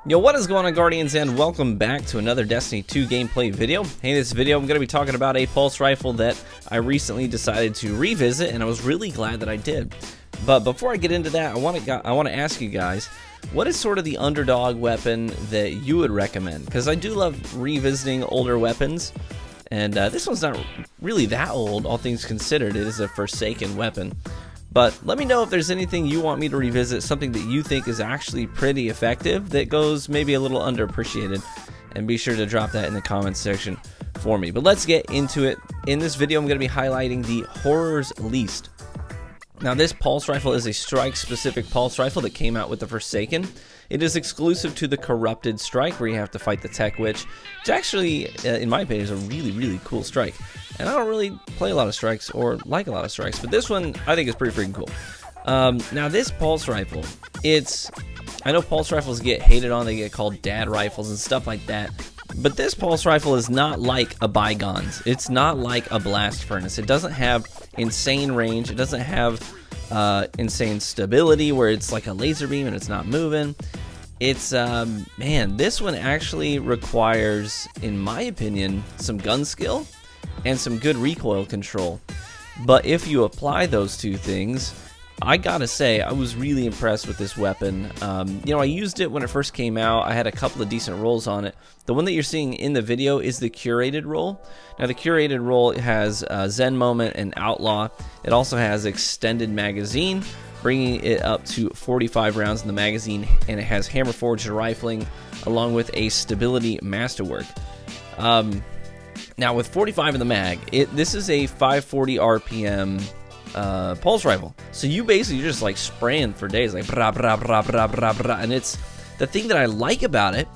Yo, what is going on, Guardians, and welcome back to another Destiny 2 gameplay video. Hey, in this video I'm going to be talking about a pulse rifle that I recently decided to revisit, and I was really glad that I did. But before I get into that, I want to ask you guys, what is sort of the underdog weapon that you would recommend? Because I do love revisiting older weapons, and this one's not really that old, all things considered. It is a Forsaken weapon. But let me know if there's anything you want me to revisit, something that you think is actually pretty effective that goes maybe a little underappreciated, and be sure to drop that in the comments section for me. But let's get into it. In this video, I'm going to be highlighting the Horror's Least. Now, this pulse rifle is a strike-specific pulse rifle that came out with the Forsaken. It is exclusive to the Corrupted strike, where you have to fight the Tech Witch, which actually, in my opinion, is a really cool strike. And I don't really play a lot of strikes or like a lot of strikes, but this one I think is pretty freaking cool. Now, this pulse rifle, I know pulse rifles get hated on, they get called dad rifles and stuff like that. But this pulse rifle is not like a Bygones. It's not like a blast furnace. It doesn't have insane range. It doesn't have insane stability where it's like a laser beam and it's not moving. It's, man, this one actually requires, in my opinion, some gun skill and some good recoil control. But if you apply those two things, I gotta say, I was really impressed with this weapon. You know, I used it when it first came out. I had a couple of decent rolls on it. The one that you're seeing in the video is the curated roll. Now, the curated roll has Zen Moment and Outlaw. It also has extended magazine, bringing it up to 45 rounds in the magazine, and it has hammer forged rifling along with a stability masterwork. Now, with 45 in the mag, this is a 540 RPM pulse rifle, so you're just like spraying for days, like brah, brah, brah, brah, brah, brah. And it's the thing that I like about it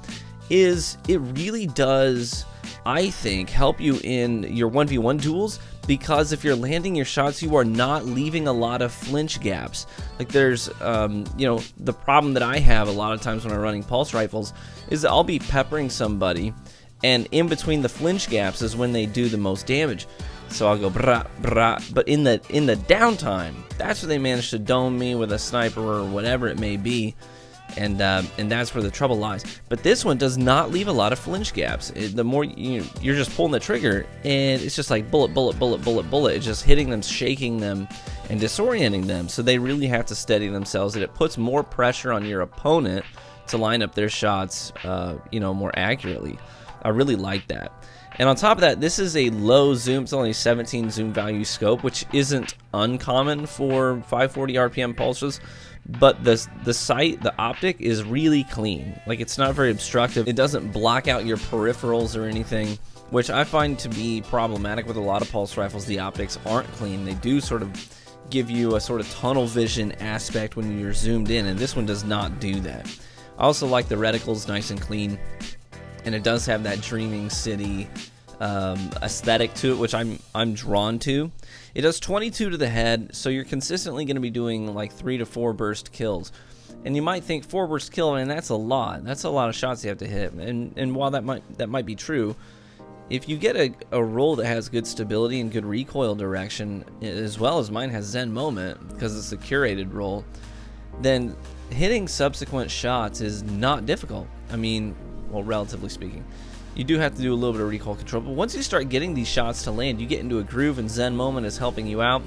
is it really does, I think, help you in your 1v1 duels, because if you're landing your shots, you are not leaving a lot of flinch gaps. Like there's you know, the problem that I have a lot of times when I'm running pulse rifles is that I'll be peppering somebody, and in between the flinch gaps is when they do the most damage. So I'll go brah, brah, but in the downtime, that's where they manage to dome me with a sniper or whatever it may be, and that's where the trouble lies. But this one does not leave a lot of flinch gaps. The more you're just pulling the trigger, and it's just like bullet, bullet, bullet, bullet, bullet. It's just hitting them, shaking them, and disorienting them. So they really have to steady themselves, and it puts more pressure on your opponent to line up their shots, you know, more accurately. I really like that. And on top of that, this is a low zoom. It's only 17 zoom value scope, which isn't uncommon for 540 RPM pulses. But the sight, the optic is really clean. Like, it's not very obstructive. It doesn't block out your peripherals or anything, which I find to be problematic with a lot of pulse rifles. The optics aren't clean. They do sort of give you a sort of tunnel vision aspect when you're zoomed in, and this one does not do that. I also like the reticles, nice and clean. And it does have that Dreaming City aesthetic to it, which I'm drawn to. It does 22 to the head, so you're consistently going to be doing like 3 to 4 burst kills. And you might think 4 burst kill, and that's a lot. That's a lot of shots you have to hit. And while that might be true, if you get a roll that has good stability and good recoil direction, as well as mine has Zen Moment because it's a curated roll, then hitting subsequent shots is not difficult. I mean, well, relatively speaking. You do have to do a little bit of recoil control, but once you start getting these shots to land, you get into a groove, and Zen Moment is helping you out,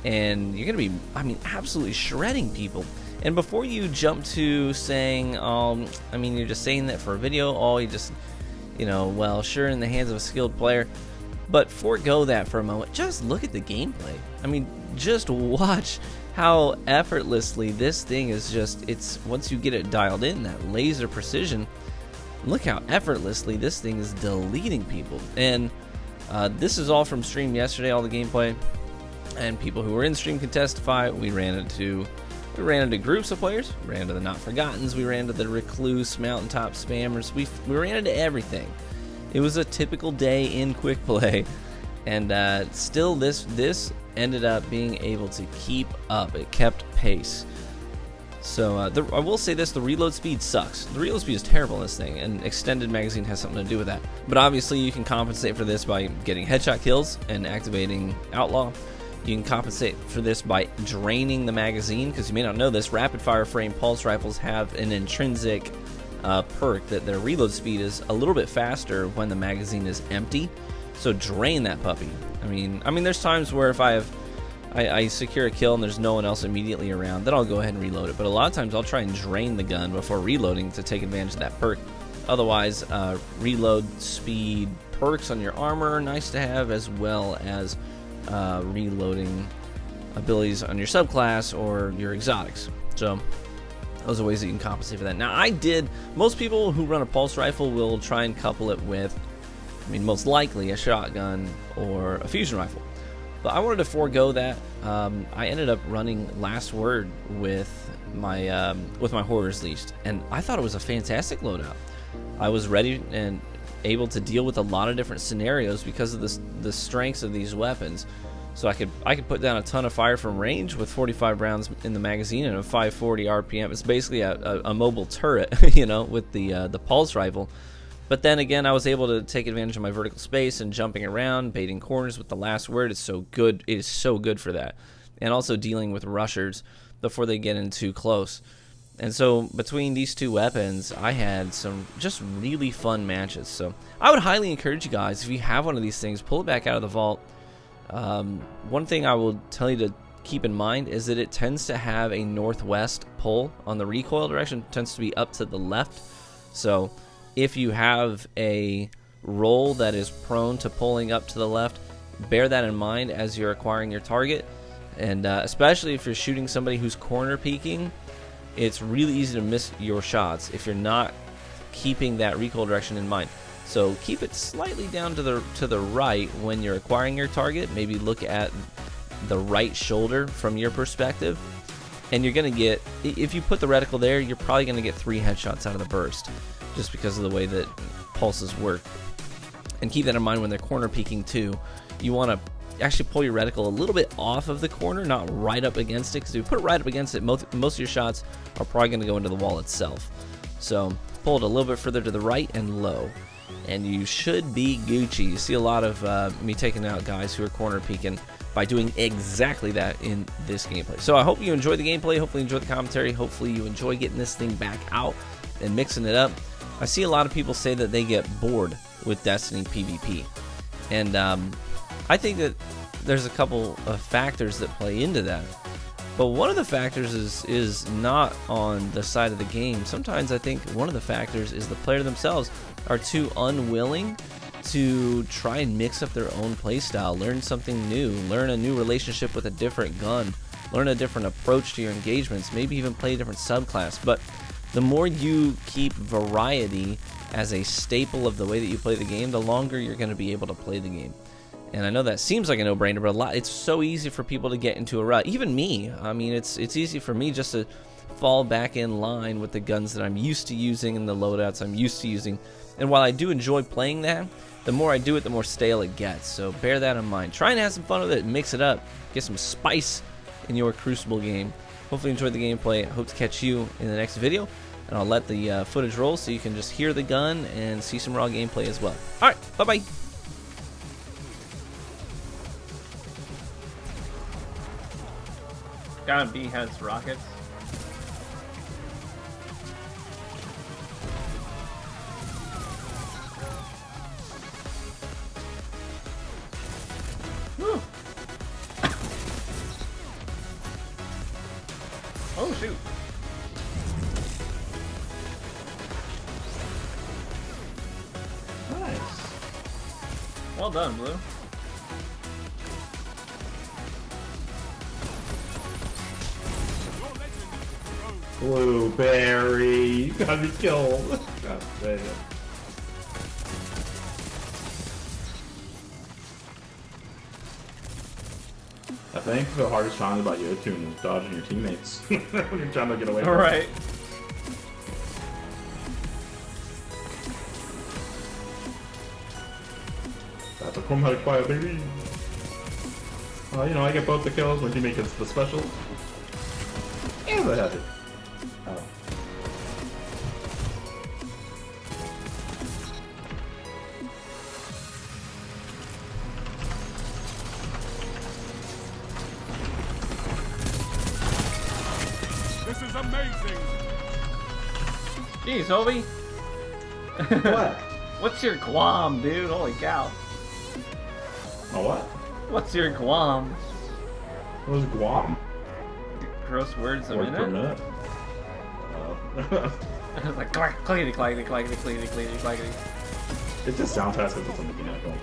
and you're going to be, I mean, absolutely shredding people. And before you jump to saying, I mean, you're just saying that for a video, you just, you know, well, sure, in the hands of a skilled player, but forego that for a moment. Just look at the gameplay. I mean, just watch how effortlessly this thing is it's once you get it dialed in, that laser precision, look how effortlessly this thing is deleting people. And this is all from stream yesterday, all the gameplay, and people who were in stream can testify. We ran into groups of players, we ran into the Not Forgottens, we ran into the Recluse, Mountaintop Spammers, we ran into everything. It was a typical day in quick play, and still this ended up being able to keep up. It kept pace. So I will say this, the reload speed sucks. The reload speed is terrible in this thing, and extended magazine has something to do with that. But obviously you can compensate for this by getting headshot kills and activating Outlaw. You can compensate for this by draining the magazine, because you may not know this, rapid fire frame pulse rifles have an intrinsic perk that their reload speed is a little bit faster when the magazine is empty. So drain that puppy. I mean, there's times where if I secure a kill and there's no one else immediately around, then I'll go ahead and reload it. But a lot of times I'll try and drain the gun before reloading to take advantage of that perk. Otherwise, reload speed perks on your armor are nice to have, as well as reloading abilities on your subclass or your exotics. So those are ways that you can compensate for that. Now, most people who run a pulse rifle will try and couple it with, most likely a shotgun or a fusion rifle. But I wanted to forego that. I ended up running Last Word with my Horrors Leashed, and I thought it was a fantastic loadout. I was ready and able to deal with a lot of different scenarios because of the strengths of these weapons. So I could put down a ton of fire from range with 45 rounds in the magazine and a 540 RPM. It's basically a mobile turret, with the pulse rifle. But then again, I was able to take advantage of my vertical space and jumping around, baiting corners with the Last Word. It's so good. It is so good for that. And also dealing with rushers before they get in too close. And so between these two weapons, I had some just really fun matches. So I would highly encourage you guys, if you have one of these things, pull it back out of the vault. One thing I will tell you to keep in mind is that it tends to have a northwest pull on the recoil direction. It tends to be up to the left. So if you have a roll that is prone to pulling up to the left, bear that in mind as you're acquiring your target. And especially if you're shooting somebody who's corner peeking, it's really easy to miss your shots if you're not keeping that recoil direction in mind. So keep it slightly down to the right when you're acquiring your target. Maybe look at the right shoulder from your perspective, and you're gonna get, if you put the reticle there, you're probably gonna get 3 headshots out of the burst, just because of the way that pulses work. And keep that in mind when they're corner peeking too. You want to actually pull your reticle a little bit off of the corner, not right up against it, because if you put it right up against it, most of your shots are probably going to go into the wall itself. So pull it a little bit further to the right and low, and you should be Gucci. You see a lot of me taking out guys who are corner peeking by doing exactly that in this gameplay. So I hope you enjoy the gameplay. Hopefully you enjoy the commentary. Hopefully you enjoy getting this thing back out and mixing it up. I see a lot of people say that they get bored with Destiny PvP, and I think that there's a couple of factors that play into that. But one of the factors is not on the side of the game. Sometimes I think one of the factors is the player themselves are too unwilling to try and mix up their own playstyle, learn something new, learn a new relationship with a different gun, learn a different approach to your engagements, maybe even play a different subclass. But the more you keep variety as a staple of the way that you play the game, the longer you're going to be able to play the game. And I know that seems like a no-brainer, but it's so easy for people to get into a rut. Even me. It's easy for me just to fall back in line with the guns that I'm used to using and the loadouts I'm used to using. And while I do enjoy playing that, the more I do it, the more stale it gets. So bear that in mind. Try and have some fun with it, mix it up, get some spice in your Crucible game. Hopefully you enjoyed the gameplay. I hope to catch you in the next video. And I'll let the footage roll so you can just hear the gun and see some raw gameplay as well. Alright, bye-bye. Down B has rockets. Whew. Oh shoot. Nice. Well done, Blue. Blueberry, you gotta be killed. God damn it. I think the hardest challenge about Yotun is dodging your teammates when you're trying to get away from them. Alright. That's a chromatic fire, baby. I get both the kills when teammate gets the special. And the heavy. Oh. This is amazing! Jeez, Obi. What? What's your Guam, dude? Holy cow. Oh, what? What's your Guam? What was Guam? Gross words a Word per minute? minute? Like clackety clackety clackety clackety clackety clackety. It just sounds fast as something you know.